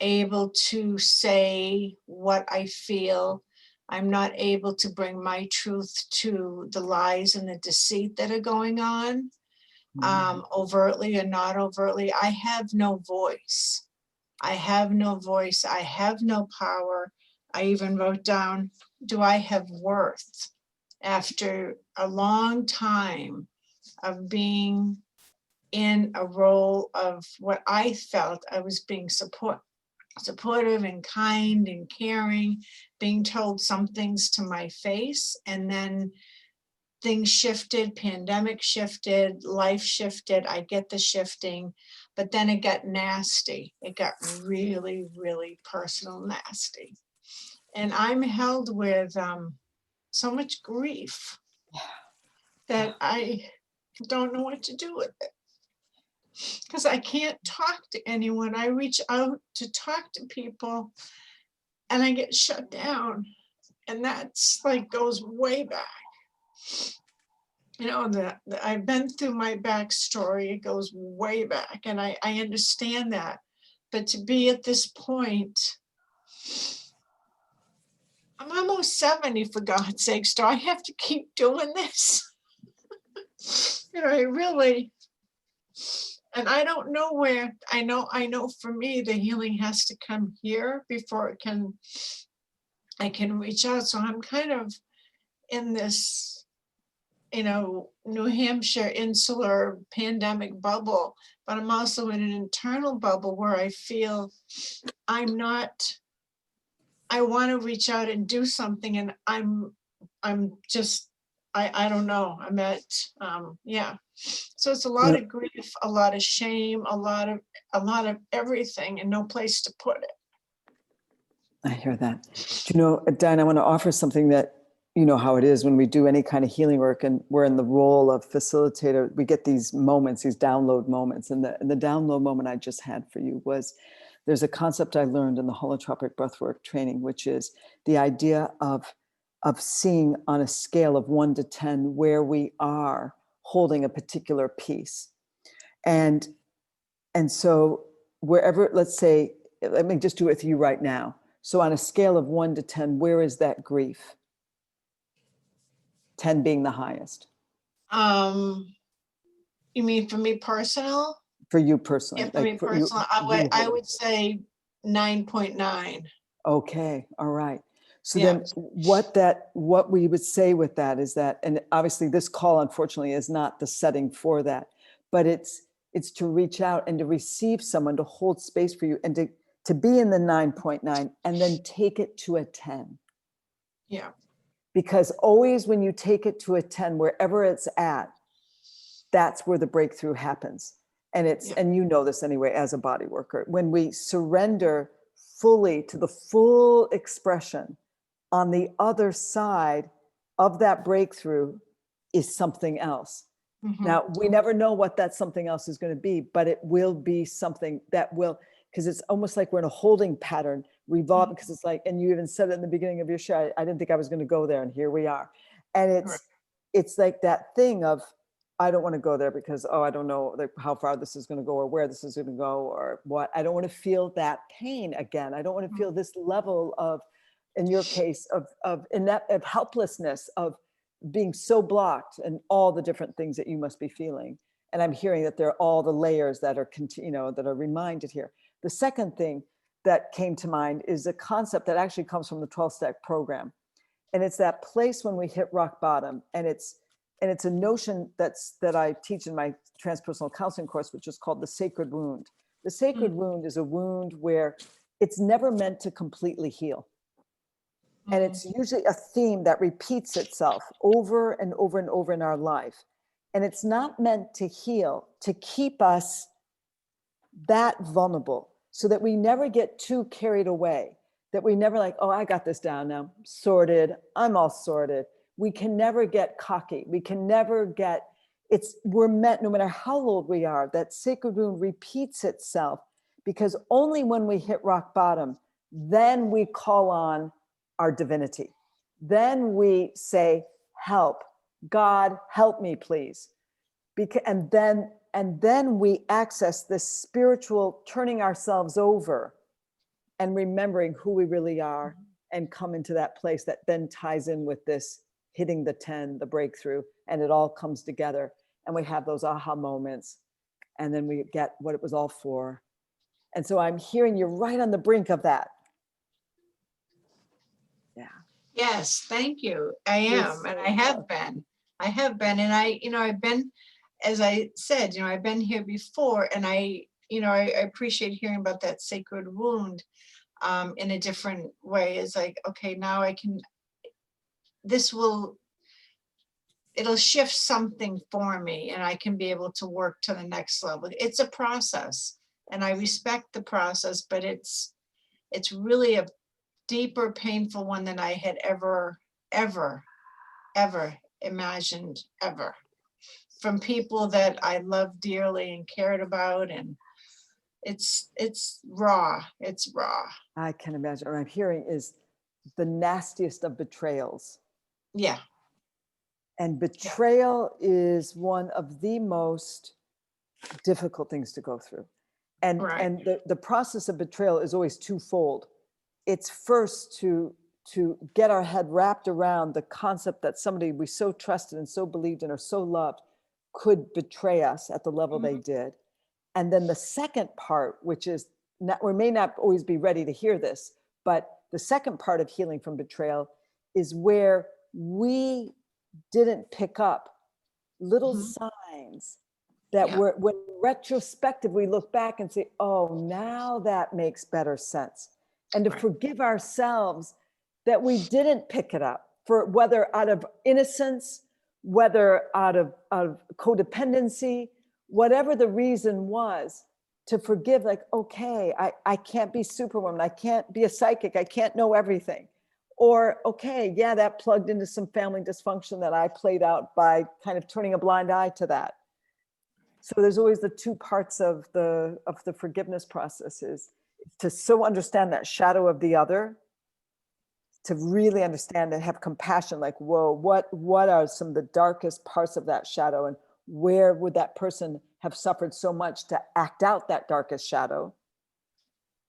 able to say what I feel. I'm not able to bring my truth to the lies and the deceit that are going on, overtly or not overtly. I have no voice. I have no voice. I have no power. I even wrote down, do I have worth? After a long time of being in a role of what I felt I was being supportive and kind and caring, being told some things to my face, and then things shifted, pandemic shifted, life shifted. I get the shifting, but then it got nasty. It got really, really personal nasty. And I'm held with so much grief that I don't know what to do with it. Because I can't talk to anyone. I reach out to talk to people and I get shut down. And that's like goes way back. You know, I've been through my backstory. It goes way back, and I understand that. But to be at this point, I'm almost 70, for God's sakes. Do I have to keep doing this? You know, I really, and I don't know where. I know for me, the healing has to come here before I can reach out. So I'm kind of in this, you know, New Hampshire insular pandemic bubble, but I'm also in an internal bubble where I feel I want to reach out and do something, and I'm just, I don't know. I'm at, yeah. So it's a lot of grief, a lot of shame, a lot of everything, and no place to put it. I hear that. Do you know, Diane, I want to offer something that, you know how it is when we do any kind of healing work and we're in the role of facilitator, we get these moments, these download moments. And the download moment I just had for you was, there's a concept I learned in the holotropic breathwork training, which is the idea of seeing on a scale of 1 to 10 where we are holding a particular piece. And so wherever, let's say, let me just do it with you right now. So on a scale of 1 to 10, where is that grief? 10 being the highest. You mean for me personal? For you personally. Yeah, for me personal, I would say 9.9. Okay, all right. So Yeah. then what we would say with that is that, and obviously this call unfortunately is not the setting for that, but it's to reach out and to receive someone to hold space for you and to be in the 9.9 and then take it to a 10. Yeah. Because always when you take it to a 10, wherever it's at, that's where the breakthrough happens. And and you know this anyway, as a body worker, when we surrender fully to the full expression, on the other side of that breakthrough is something else. Mm-hmm. Now, we never know what that something else is going to be, but it will be something that will, because it's almost like we're in a holding pattern, revolving, because it's like, and you even said it in the beginning of your show, I didn't think I was going to go there, and here we are. And it's like that thing of, I don't want to go there because, I don't know how far this is going to go or where this is going to go or what. I don't want to feel that pain again. I don't want to feel this level of, in your case, of helplessness, of being so blocked, and all the different things that you must be feeling. And I'm hearing that there are all the layers that are, that are reminded here. The second thing that came to mind is a concept that actually comes from the 12-step program. And it's that place when we hit rock bottom. And it's a notion that I teach in my transpersonal counseling course, which is called the sacred wound. The sacred wound is a wound where it's never meant to completely heal. And Mhm. it's usually a theme that repeats itself over and over and over in our life. And it's not meant to heal, to keep us that vulnerable so that we never get too carried away, that we never like, oh, I got this down now, sorted, I'm all sorted. We can never get cocky. We can never get, we're meant, no matter how old we are, that sacred wound repeats itself, because only when we hit rock bottom, then we call on our divinity. Then we say, help, God, help me, please. And then we access this spiritual turning ourselves over and remembering who we really are, and come into that place that then ties in with this hitting the 10, the breakthrough, and it all comes together. And we have those aha moments, and then we get what it was all for. And so I'm hearing you're right on the brink of that. Yeah. Yes, thank you. I You're am, and so I have welcome. been. I have been, and I've been, as I said, I've been here before, and I appreciate hearing about that sacred wound in a different way. It's like, okay, now it'll shift something for me, and I can be able to work to the next level. It's a process, and I respect the process, but it's really a deeper, painful one than I had ever imagined ever, from people that I love dearly and cared about. And it's raw. It's raw. I can imagine. What I'm hearing is the nastiest of betrayals. Yeah. And betrayal is one of the most difficult things to go through. And, Right. and the process of betrayal is always twofold. It's first to get our head wrapped around the concept that somebody we so trusted and so believed in or so loved could betray us at the level they did. And then the second part, which is not, we may not always be ready to hear this, but the second part of healing from betrayal is where we didn't pick up little signs that Yeah. were, when retrospective, we look back and say, oh, now that makes better sense. And to Right. forgive ourselves that we didn't pick it up, for whether out of innocence, whether out of codependency, whatever the reason was, to forgive, like, okay, I can't be Superwoman, I can't be a psychic, I can't know everything. Or, okay, yeah, that plugged into some family dysfunction that I played out by kind of turning a blind eye to that. So there's always the two parts of the forgiveness process, is to so understand that shadow of the other, to really understand and have compassion, like, whoa, what are some of the darkest parts of that shadow, and where would that person have suffered so much to act out that darkest shadow?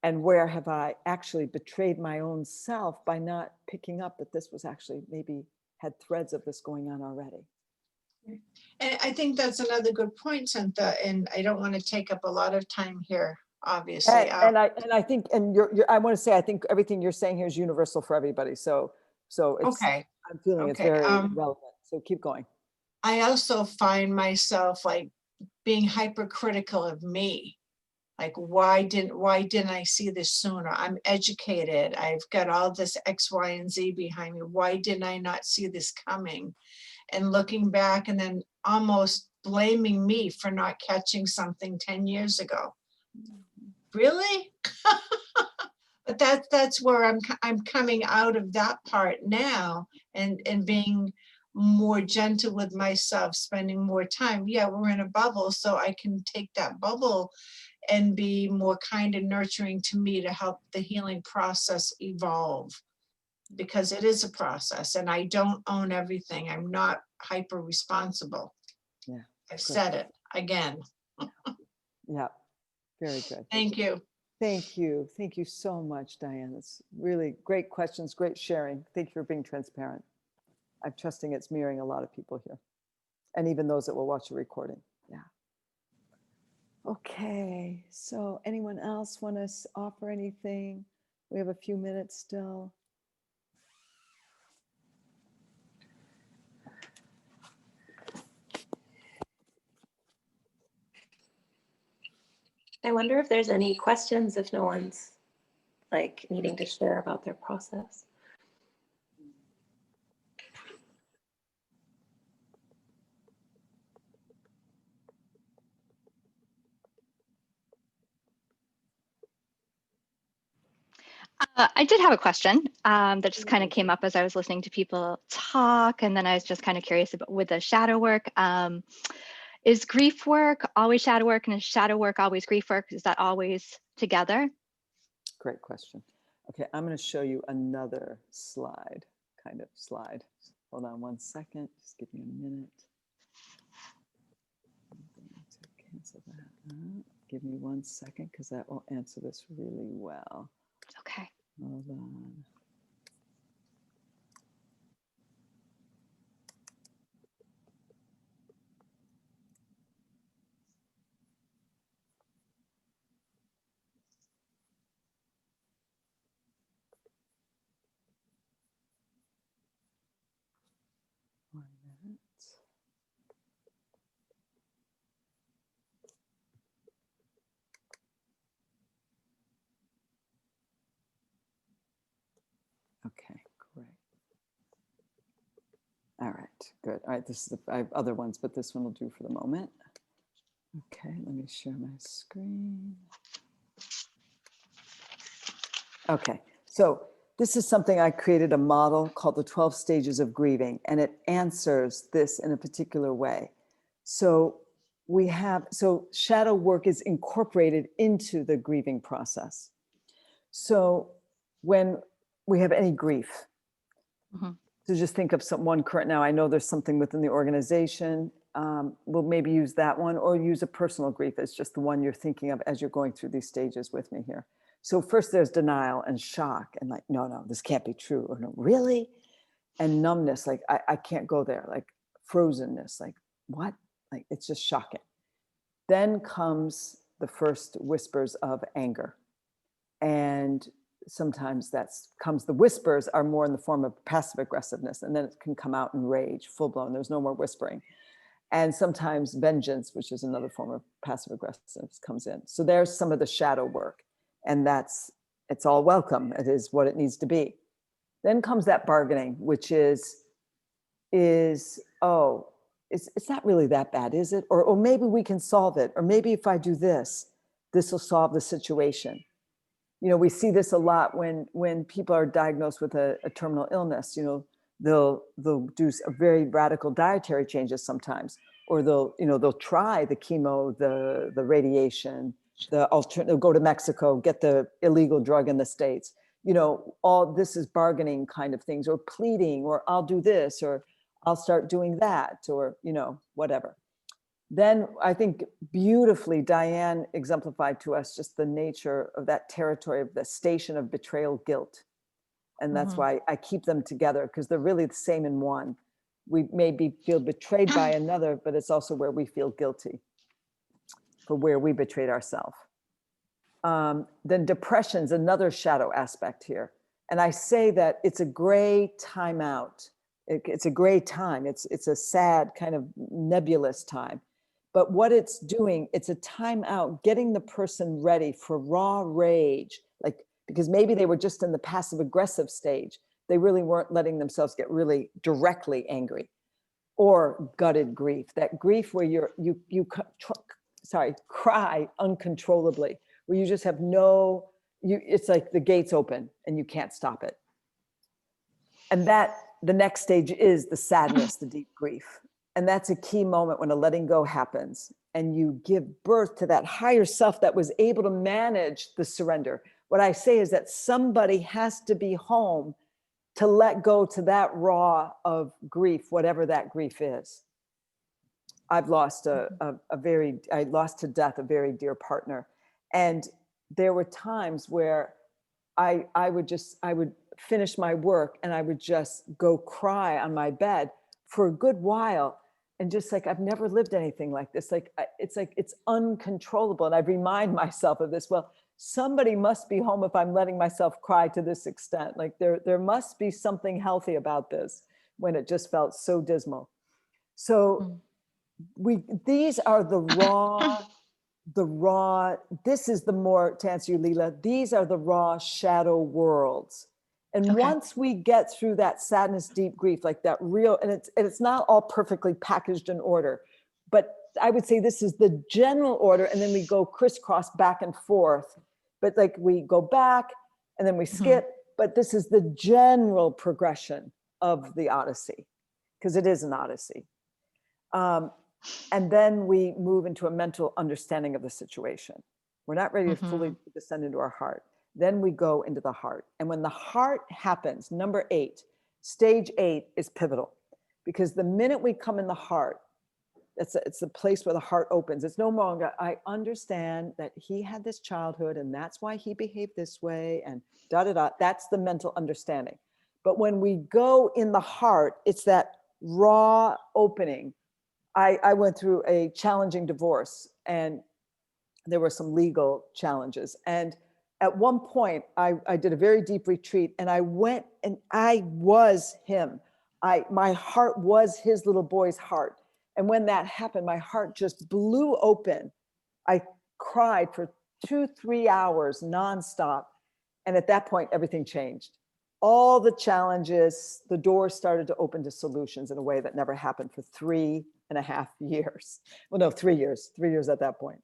And where have I actually betrayed my own self by not picking up that this was actually maybe had threads of this going on already? And I think that's another good point, Cynthia, and I don't want to take up a lot of time here, obviously. And I think, and I want to say, I think everything you're saying here is universal for everybody. So it's, Okay. I'm feeling it's Okay. very relevant. So keep going. I also find myself like being hypercritical of me. Like, why didn't I see this sooner? I'm educated. I've got all this X, Y, and Z behind me. Why didn't I not see this coming? And looking back and then almost blaming me for not catching something 10 years ago. Really? But that's where I'm coming out of that part now, and being more gentle with myself, spending more time. Yeah, we're in a bubble, so I can take that bubble and be more kind and nurturing to me to help the healing process evolve, because it is a process and I don't own everything. I'm not hyper responsible. Yeah. I've said it again. Yeah. Very good. Thank you. Thank you. Thank you so much, Diane. It's really great questions, great sharing. Thank you for being transparent. I'm trusting it's mirroring a lot of people here, and even those that will watch the recording. Yeah. Okay. So anyone else want to offer anything? We have a few minutes still. I wonder if there's any questions if no one's like needing to share about their process. I did have a question that just kind of came up as I was listening to people talk, and then I was just kind of curious about with the shadow work. Is grief work always shadow work, and is shadow work always grief work? Is that always together? Great question. Okay, I'm going to show you another slide, kind of slide. Hold on one second. Just give me a minute. I'm going to cancel that out. Give me 1 second because that will answer this really well. Okay. Hold on. One minute. Okay, great. All right, good. All right, this is I have other ones, but this one will do for the moment. Okay, let me share my screen. Okay, so this is something I created a model called the 12 stages of grieving, and it answers this in a particular way. So so shadow work is incorporated into the grieving process. So when we have any grief, so just think of one current now. I know there's something within the organization. We'll maybe use that one, or use a personal grief as just the one you're thinking of as you're going through these stages with me here. So first there's denial and shock and like, no, this can't be true. Or no, really? And numbness, like I can't go there. Like frozenness, like what? Like it's just shocking. Then comes the first whispers of anger. And sometimes the whispers are more in the form of passive aggressiveness, and then it can come out in rage, full blown. There's no more whispering. And sometimes vengeance, which is another form of passive aggressiveness, comes in. So there's some of the shadow work, and it's all welcome. It is what it needs to be. Then comes that bargaining, which is oh, it's not really that bad, is it? Or maybe we can solve it. Or maybe if I do this, this will solve the situation. You know, we see this a lot when people are diagnosed with a terminal illness. You know, they'll do a very radical dietary changes sometimes, or they'll try the chemo, the radiation, they'll go to Mexico, get the illegal drug in the States. You know, all this is bargaining kind of things, or pleading, or I'll do this, or I'll start doing that, or, you know, whatever. Then I think beautifully Diane exemplified to us just the nature of that territory of the station of betrayal guilt. And that's why I keep them together, because they're really the same in one. We maybe feel betrayed by another, but it's also where we feel guilty for where we betrayed ourselves. Then depression's another shadow aspect here. And I say that it's a gray timeout. It's a gray time. It's a sad kind of nebulous time. But what it's doing, it's a timeout, getting the person ready for raw rage, like, because maybe they were just in the passive aggressive stage. They really weren't letting themselves get really directly angry, or gutted grief, that grief where you cry uncontrollably, where you just have it's like the gates open and you can't stop it. And that the next stage is the sadness, the deep grief. And that's a key moment when a letting go happens and you give birth to that higher self that was able to manage the surrender. What I say is that somebody has to be home to let go to that raw of grief, whatever that grief is. I've lost I lost to death a very dear partner. And there were times where I would finish my work and I would just go cry on my bed for a good while. And just like, I've never lived anything like this. It's uncontrollable. And I remind myself of this. Well, somebody must be home if I'm letting myself cry to this extent. Like there must be something healthy about this, when it just felt so dismal. So these are the raw the raw, this is the more, to answer you, Leela, these are the raw shadow worlds. And Okay. once we get through that sadness, deep grief, like that real, and it's not all perfectly packaged in order, but I would say this is the general order, and then we go crisscross back and forth. But like we go back and then we skip, but this is the general progression of the Odyssey, because it is an Odyssey. And then we move into a mental understanding of the situation. We're not ready to fully descend into our heart. Then we go into the heart. And when the heart happens, number 8, stage 8 is pivotal, because the minute we come in the heart, it's the place where the heart opens. It's no longer, I understand that he had this childhood and that's why he behaved this way and da da da. That's the mental understanding. But when we go in the heart, it's that raw opening. I went through a challenging divorce and there were some legal challenges. And at one point, I did a very deep retreat and I went and I was him. My heart was his little boy's heart. And when that happened, my heart just blew open. I cried for 2-3 hours nonstop. And at that point, everything changed. All the challenges, the doors started to open to solutions in a way that never happened for 3.5 years. Well, no, 3 years, 3 years at that point.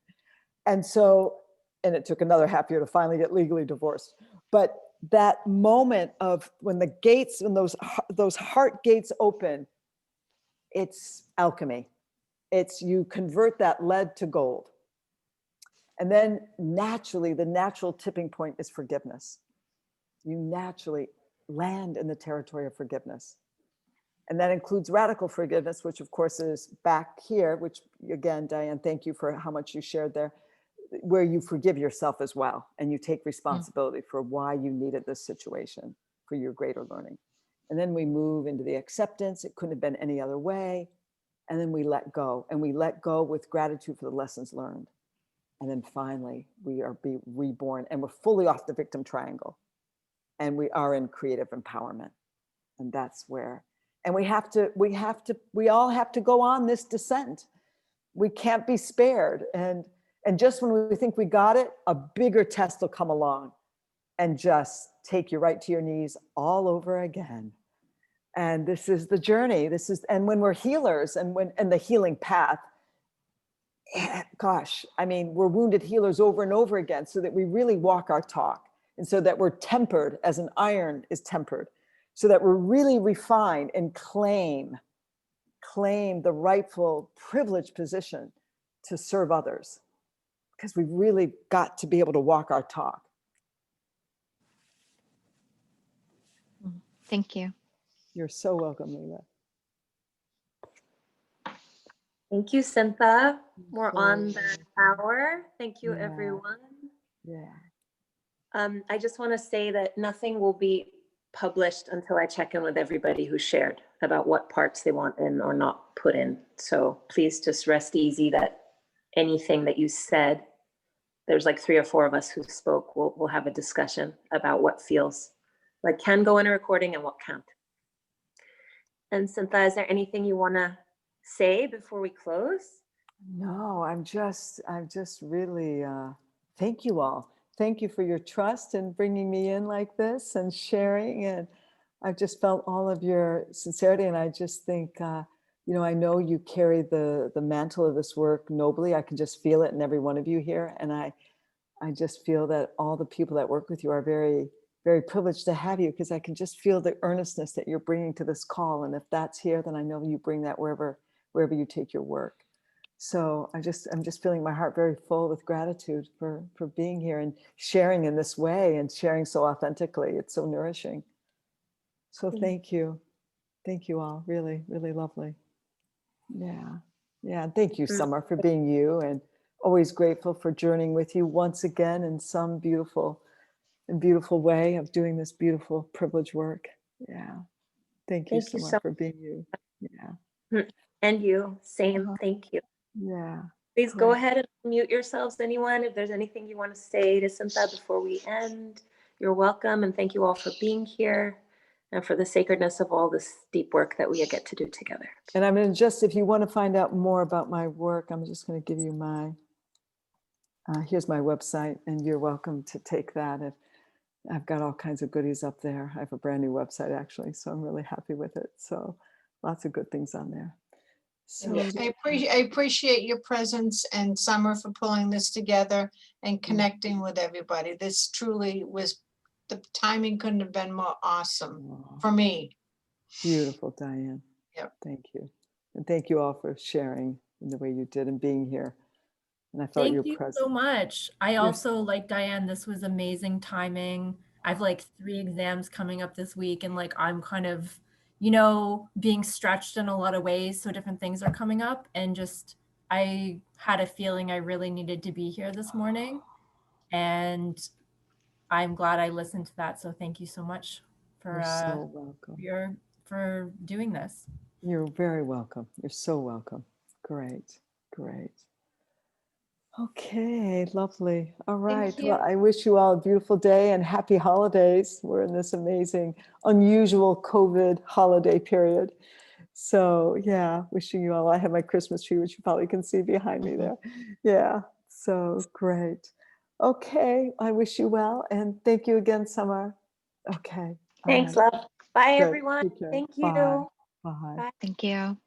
And so, and it took another half year to finally get legally divorced. But that moment of when the gates, when those heart gates open, it's alchemy. It's you convert that lead to gold. And then naturally, the natural tipping point is forgiveness. You naturally land in the territory of forgiveness. And that includes radical forgiveness, which of course is back here, which again, Diane, thank you for how much you shared there, where you forgive yourself as well. And you take responsibility for why you needed this situation for your greater learning. And then we move into the acceptance. It couldn't have been any other way. And then we let go, and we let go with gratitude for the lessons learned. And then finally, we are reborn, and we're fully off the victim triangle. And we are in creative empowerment. And that's where, and we all have to go on this descent. We can't be spared. And just when we think we got it, a bigger test will come along and just take you right to your knees all over again. And this is the journey. And when we're healers and the healing path, gosh, I mean, we're wounded healers over and over again so that we really walk our talk, and so that we're tempered as an iron is tempered, so that we're really refined and claim the rightful privileged position to serve others, because we've really got to be able to walk our talk. Thank you. You're so welcome, Leela. Thank you, Cynthia. We're So on the hour. Thank you, Yeah. everyone. Yeah. I just want to say that nothing will be published until I check in with everybody who shared about what parts they want in or not put in. So please just rest easy that anything that you said, there's like 3 or 4 of us who spoke. We'll have a discussion about what feels like can go in a recording and what can't. And Cynthia, is there anything you want to say before we close? No, I'm just really, thank you all. Thank you for your trust and bringing me in like this and sharing. And I've just felt all of your sincerity. And I just think, I know you carry the mantle of this work nobly. I can just feel it in every one of you here. And I just feel that all the people that work with you are very, very privileged to have you, because I can just feel the earnestness that you're bringing to this call. And if that's here, then I know you bring that wherever you take your work. So I'm just feeling my heart very full with gratitude for being here and sharing in this way and sharing so authentically. It's so nourishing. So thank you. Thank you all. Really, really lovely. Yeah. Yeah. Thank you, Summer, for being you, and always grateful for journeying with you once again in some beautiful way of doing this beautiful privilege work. Yeah. Thank you, Thank you Summer, so for being you. Yeah. much. And you, same. Thank you. Yeah. Please go Great. ahead and mute yourselves, anyone. If there's anything you want to say to Cynthia before we end, you're welcome. And thank you all for being here and for the sacredness of all this deep work that we get to do together. And I'm going to if you want to find out more about my work, I'm just going to give you my Here's my website, and you're welcome to take that. I've got all kinds of goodies up there. I have a brand new website, actually, so I'm really happy with it. So lots of good things on there. So I appreciate your presence and Summer for pulling this together and connecting with everybody. This truly was, the timing couldn't have been more awesome Aw, for me. beautiful, Diane. Yep. Thank you. And thank you all for sharing in the way you did and being here. And I felt your Thank you presence. so much. I Yes. also, like Diane, this was amazing timing. I've like 3 exams coming up this week, and like I'm kind of, being stretched in a lot of ways. So different things are coming up, and just I had a feeling I really needed to be here this morning, and I'm glad I listened to that. So thank you so much You're for so welcome. for doing this. You're very welcome. You're so welcome. Great, great. Okay, lovely. All right. Well, I wish you all a beautiful day and happy holidays. We're in this amazing, unusual COVID holiday period. So yeah, wishing you all, I have my Christmas tree, which you probably can see behind me there. Yeah, so great. Okay, I wish you well. And thank you again, Summer. Okay. all Thanks, right, love. Bye, good. everyone. Take care. Thank Bye. you. Bye. Bye. Thank you.